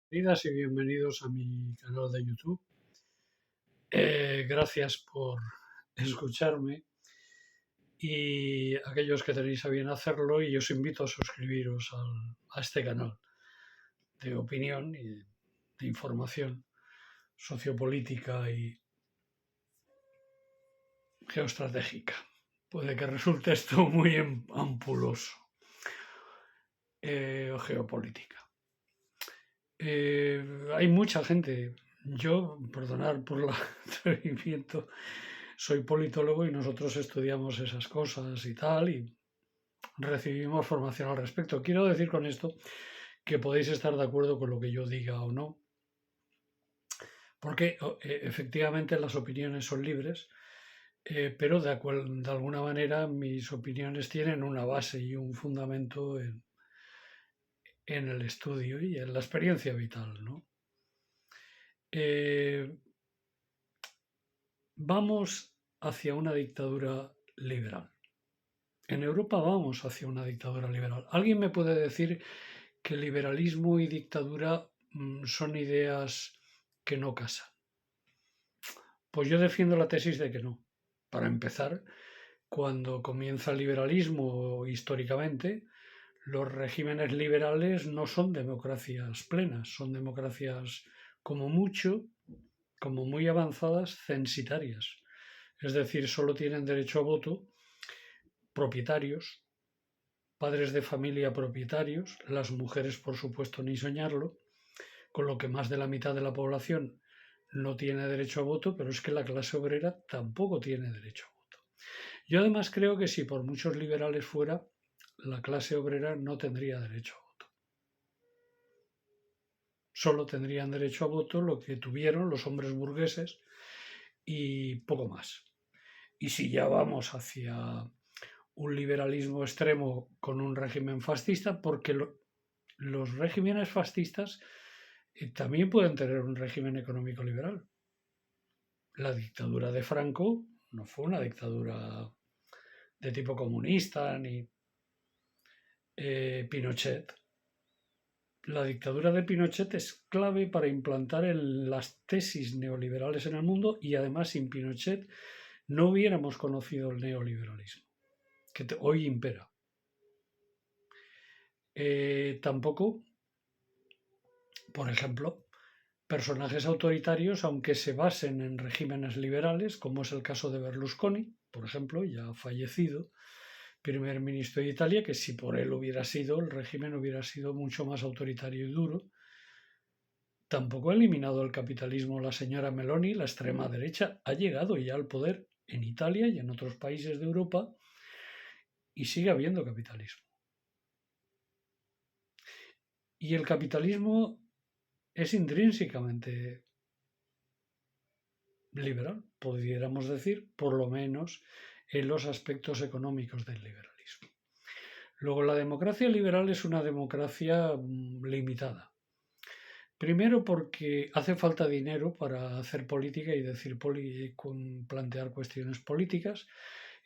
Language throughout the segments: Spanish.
Bienvenidas y bienvenidos a mi canal de YouTube. Gracias por escucharme y aquellos que tenéis a bien hacerlo, y os invito a suscribiros a este canal de opinión y de información sociopolítica y geoestratégica. Puede que resulte esto muy ampuloso, o geopolítica. Hay mucha gente. Yo, perdonar por el atrevimiento, soy politólogo y nosotros estudiamos esas cosas y tal, y recibimos formación al respecto. Quiero decir con esto que podéis estar de acuerdo con lo que yo diga o no, porque efectivamente las opiniones son libres, pero de alguna manera mis opiniones tienen una base y un fundamento en el estudio y en la experiencia vital, ¿no? Eh, Vamos hacia una dictadura liberal. En Europa vamos hacia una dictadura liberal. ¿Alguien me puede decir que liberalismo y dictadura son ideas que no casan? Pues yo defiendo la tesis de que no. Para empezar, cuando comienza el liberalismo históricamente, los regímenes liberales no son democracias plenas, son democracias como mucho, como muy avanzadas, censitarias. Es decir, solo tienen derecho a voto propietarios, padres de familia propietarios, las mujeres por supuesto ni soñarlo, con lo que más de la mitad de la población no tiene derecho a voto, pero es que la clase obrera tampoco tiene derecho a voto. Yo además creo que si por muchos liberales fuera, la clase obrera no tendría derecho a voto. Solo tendrían derecho a voto lo que tuvieron los hombres burgueses y poco más. Y si ya vamos hacia un liberalismo extremo con un régimen fascista, porque los regímenes fascistas también pueden tener un régimen económico liberal. La dictadura de Franco no fue una dictadura de tipo comunista, ni Pinochet. La dictadura de Pinochet es clave para implantar las tesis neoliberales en el mundo, y además sin Pinochet no hubiéramos conocido el neoliberalismo, que hoy impera. Tampoco, por ejemplo, personajes autoritarios, aunque se basen en regímenes liberales, como es el caso de Berlusconi, por ejemplo, ya fallecido, primer ministro de Italia, que si por él hubiera sido, el régimen hubiera sido mucho más autoritario y duro. Tampoco ha eliminado el capitalismo la señora Meloni. La extrema derecha ha llegado ya al poder en Italia y en otros países de Europa, y sigue habiendo capitalismo. Y el capitalismo es intrínsecamente liberal, pudiéramos decir, por lo menos en los aspectos económicos del liberalismo. Luego, la democracia liberal es una democracia limitada. Primero, porque hace falta dinero para hacer política y plantear cuestiones políticas.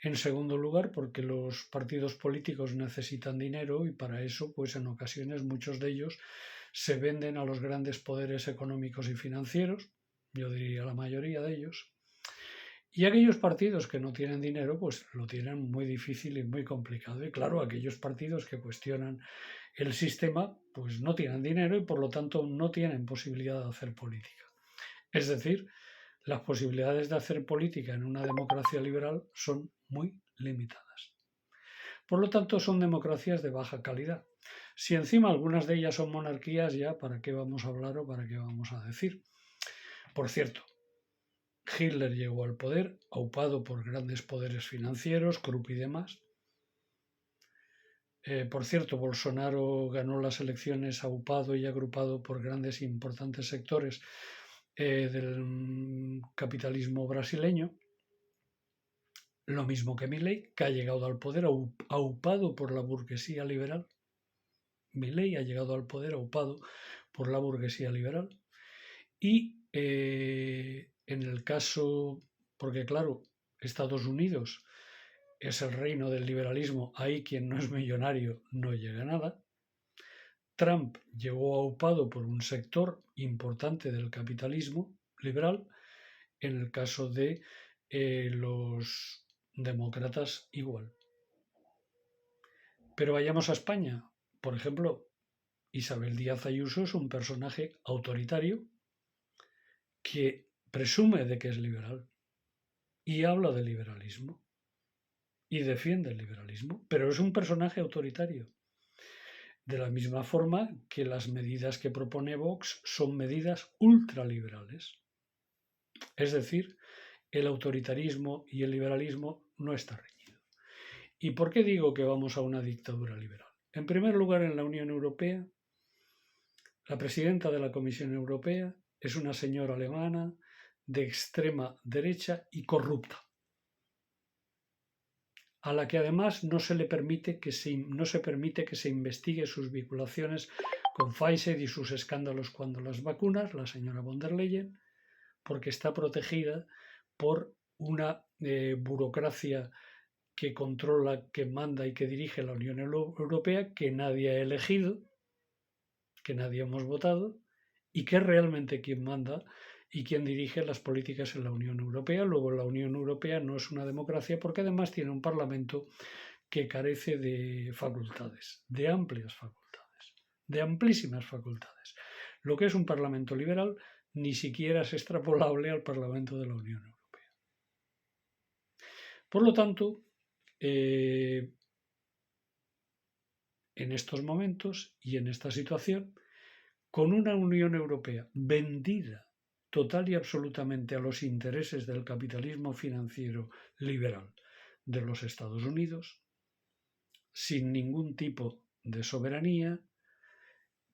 En segundo lugar, porque los partidos políticos necesitan dinero, y para eso, pues en ocasiones muchos de ellos se venden a los grandes poderes económicos y financieros, yo diría la mayoría de ellos. Y aquellos partidos que no tienen dinero, pues lo tienen muy difícil y muy complicado. Y claro, aquellos partidos que cuestionan el sistema, pues no tienen dinero y por lo tanto no tienen posibilidad de hacer política. Es decir, las posibilidades de hacer política en una democracia liberal son muy limitadas. Por lo tanto, son democracias de baja calidad. Si encima algunas de ellas son monarquías, ya para qué vamos a hablar o para qué vamos a decir. Por cierto, Hitler llegó al poder aupado por grandes poderes financieros, Krupp y demás. Por cierto, Bolsonaro ganó las elecciones aupado y agrupado por grandes e importantes sectores del capitalismo brasileño. Lo mismo que Milei, que ha llegado al poder aupado por la burguesía liberal. Milei ha llegado al poder aupado por la burguesía liberal. Y en el caso, porque claro, Estados Unidos es el reino del liberalismo, ahí quien no es millonario no llega a nada. Trump llegó aupado por un sector importante del capitalismo liberal, en el caso de los demócratas igual. Pero vayamos a España. Por ejemplo, Isabel Díaz Ayuso es un personaje autoritario que presume de que es liberal y habla de liberalismo y defiende el liberalismo, pero es un personaje autoritario. De la misma forma que las medidas que propone Vox son medidas ultraliberales. Es decir, el autoritarismo y el liberalismo no están reñidos. ¿Y por qué digo que vamos a una dictadura liberal? En primer lugar, en la Unión Europea, la presidenta de la Comisión Europea es una señora alemana de extrema derecha y corrupta, a la que además no se permite que se investigue sus vinculaciones con Pfizer y sus escándalos cuando las vacunas, la señora von der Leyen, porque está protegida por una burocracia que controla, que manda y que dirige la Unión Europea, que nadie ha elegido, que nadie hemos votado, y que es realmente quien manda y quien dirige las políticas en la Unión Europea. Luego, la Unión Europea no es una democracia porque además tiene un Parlamento que carece de facultades, de amplias facultades, de amplísimas facultades. Lo que es un Parlamento liberal ni siquiera es extrapolable al Parlamento de la Unión Europea. Por lo tanto, en estos momentos y en esta situación, con una Unión Europea vendida total y absolutamente a los intereses del capitalismo financiero liberal de los Estados Unidos, sin ningún tipo de soberanía,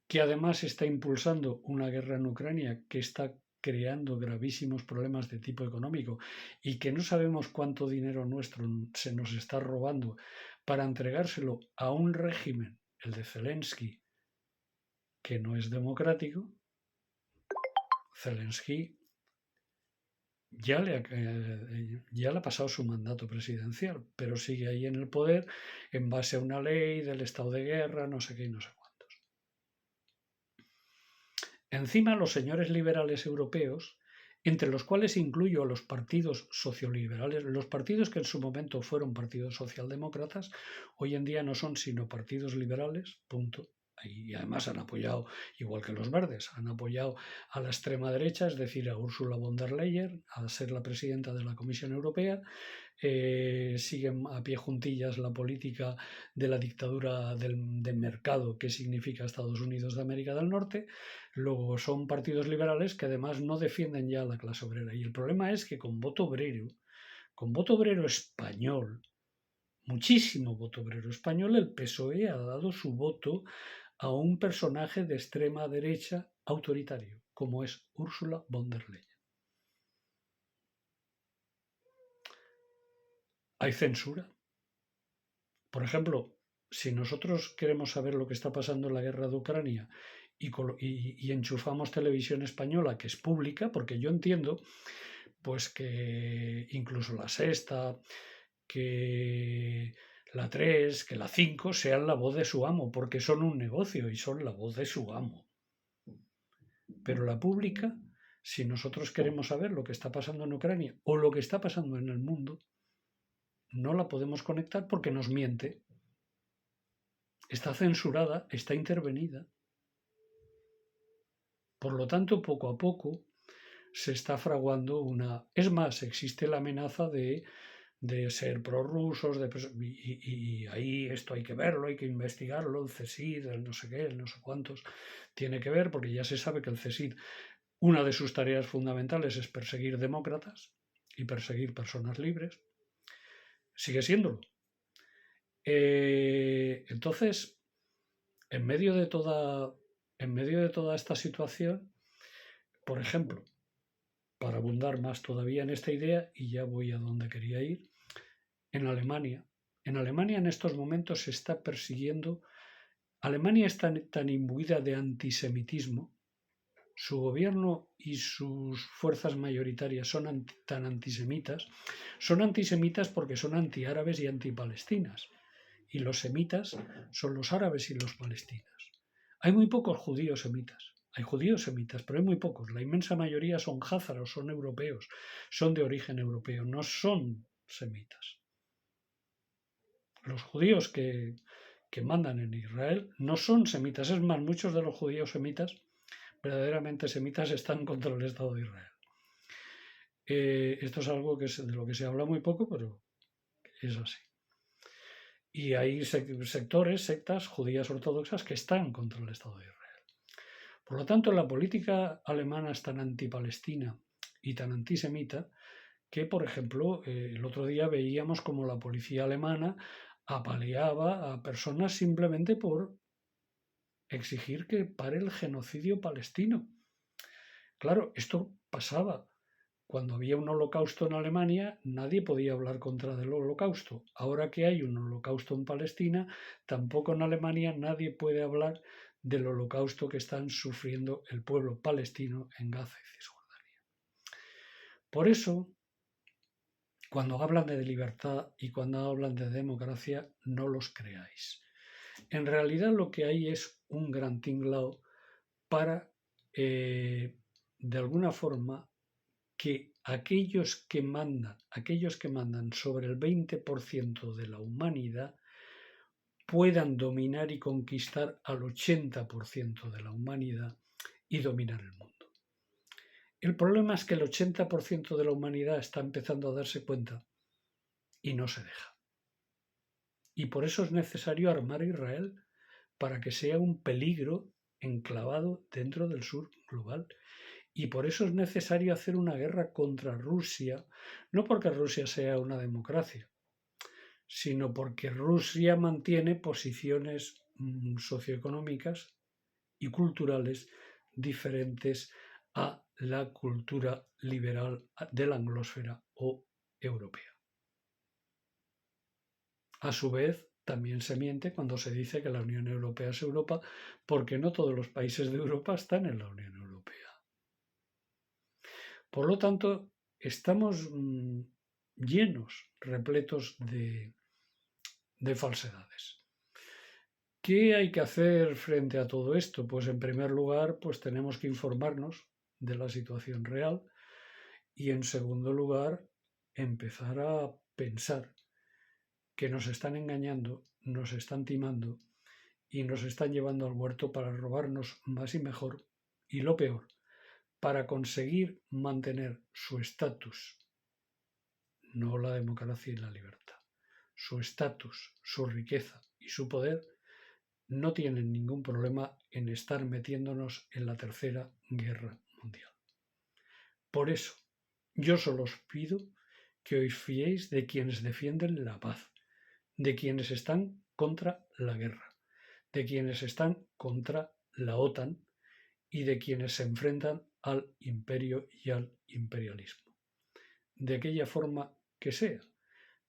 que además está impulsando una guerra en Ucrania que está creando gravísimos problemas de tipo económico y que no sabemos cuánto dinero nuestro se nos está robando para entregárselo a un régimen, el de Zelensky, que no es democrático. Zelensky ya le ha pasado su mandato presidencial, pero sigue ahí en el poder en base a una ley del estado de guerra, no sé qué y no sé cuántos. Encima, los señores liberales europeos, entre los cuales incluyo a los partidos socioliberales, los partidos que en su momento fueron partidos socialdemócratas, hoy en día no son sino partidos liberales, punto. Y además han apoyado, igual que los verdes, han apoyado a la extrema derecha, es decir, a Ursula von der Leyen, a ser la presidenta de la Comisión Europea. Siguen a pie juntillas la política de la dictadura del mercado que significa Estados Unidos de América del Norte. Luego son partidos liberales que además no defienden ya a la clase obrera. Y el problema es que con voto obrero español, muchísimo voto obrero español, el PSOE ha dado su voto a un personaje de extrema derecha autoritario, como es Ursula von der Leyen. Hay censura. Por ejemplo, si nosotros queremos saber lo que está pasando en la guerra de Ucrania y enchufamos televisión española, que es pública, porque yo entiendo pues que incluso la Sexta, que la 3, que la 5 sean la voz de su amo, porque son un negocio y son la voz de su amo. Pero la pública, si nosotros queremos saber lo que está pasando en Ucrania o lo que está pasando en el mundo, no la podemos conectar porque nos miente. Está censurada, está intervenida. Por lo tanto, poco a poco se está fraguando una... Es más, existe la amenaza de ser prorrusos, y ahí esto hay que verlo, hay que investigarlo, el CSID, el no sé qué, el no sé cuántos, tiene que ver, porque ya se sabe que el CSID, una de sus tareas fundamentales es perseguir demócratas y perseguir personas libres. Sigue siéndolo. Entonces, en medio de toda esta situación, por ejemplo, para abundar más todavía en esta idea, y ya voy a donde quería ir, en Alemania en estos momentos se está persiguiendo. Alemania está tan imbuida de antisemitismo, su gobierno y sus fuerzas mayoritarias son tan antisemitas, porque son antiárabes y antipalestinas, y los semitas son los árabes y los palestinos. Hay muy pocos judíos semitas. Hay judíos semitas, pero hay muy pocos. La inmensa mayoría son házaros, son europeos, son de origen europeo, no son semitas. Los judíos que mandan en Israel no son semitas. Es más, muchos de los judíos semitas, verdaderamente semitas, están contra el Estado de Israel. Esto es algo de lo que se habla muy poco, pero es así. Y hay sectores, sectas judías ortodoxas que están contra el Estado de Israel. Por lo tanto, la política alemana es tan antipalestina y tan antisemita que, por ejemplo, el otro día veíamos como la policía alemana apaleaba a personas simplemente por exigir que pare el genocidio palestino. Claro, esto pasaba. Cuando había un holocausto en Alemania, nadie podía hablar contra el holocausto. Ahora que hay un holocausto en Palestina, tampoco en Alemania nadie puede hablar del holocausto que están sufriendo el pueblo palestino en Gaza y Cisjordania. Por eso, cuando hablan de libertad y cuando hablan de democracia, no los creáis. En realidad lo que hay es un gran tinglao para, de alguna forma, que aquellos que mandan sobre el 20% de la humanidad puedan dominar y conquistar al 80% de la humanidad y dominar el mundo. El problema es que el 80% de la humanidad está empezando a darse cuenta y no se deja. Y por eso es necesario armar a Israel para que sea un peligro enclavado dentro del sur global. Y por eso es necesario hacer una guerra contra Rusia, no porque Rusia sea una democracia, sino porque Rusia mantiene posiciones socioeconómicas y culturales diferentes a la cultura liberal de la anglósfera o europea. A su vez, también se miente cuando se dice que la Unión Europea es Europa, porque no todos los países de Europa están en la Unión Europea. Por lo tanto, estamos llenos, repletos de falsedades. ¿Qué hay que hacer frente a todo esto? Pues en primer lugar, pues tenemos que informarnos de la situación real y en segundo lugar, empezar a pensar que nos están engañando, nos están timando y nos están llevando al huerto para robarnos más y mejor y lo peor, para conseguir mantener su estatus, no la democracia y la libertad, su estatus, su riqueza y su poder, no tienen ningún problema en estar metiéndonos en la Tercera Guerra Mundial. Por eso, yo solo os pido que os fiéis de quienes defienden la paz, de quienes están contra la guerra, de quienes están contra la OTAN y de quienes se enfrentan al imperio y al imperialismo. De aquella forma que sea,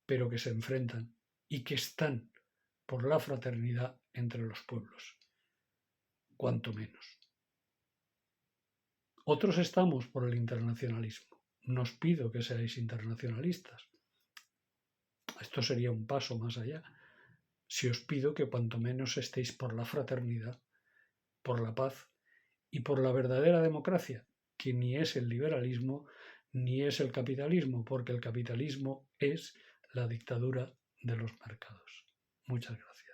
pero que se enfrentan y que están por la fraternidad entre los pueblos, cuanto menos. Otros estamos por el internacionalismo. No os pido que seáis internacionalistas. Esto sería un paso más allá. Si os pido que cuanto menos estéis por la fraternidad, por la paz y por la verdadera democracia, que ni es el liberalismo ni es el capitalismo, porque el capitalismo es la dictadura de los mercados. Muchas gracias.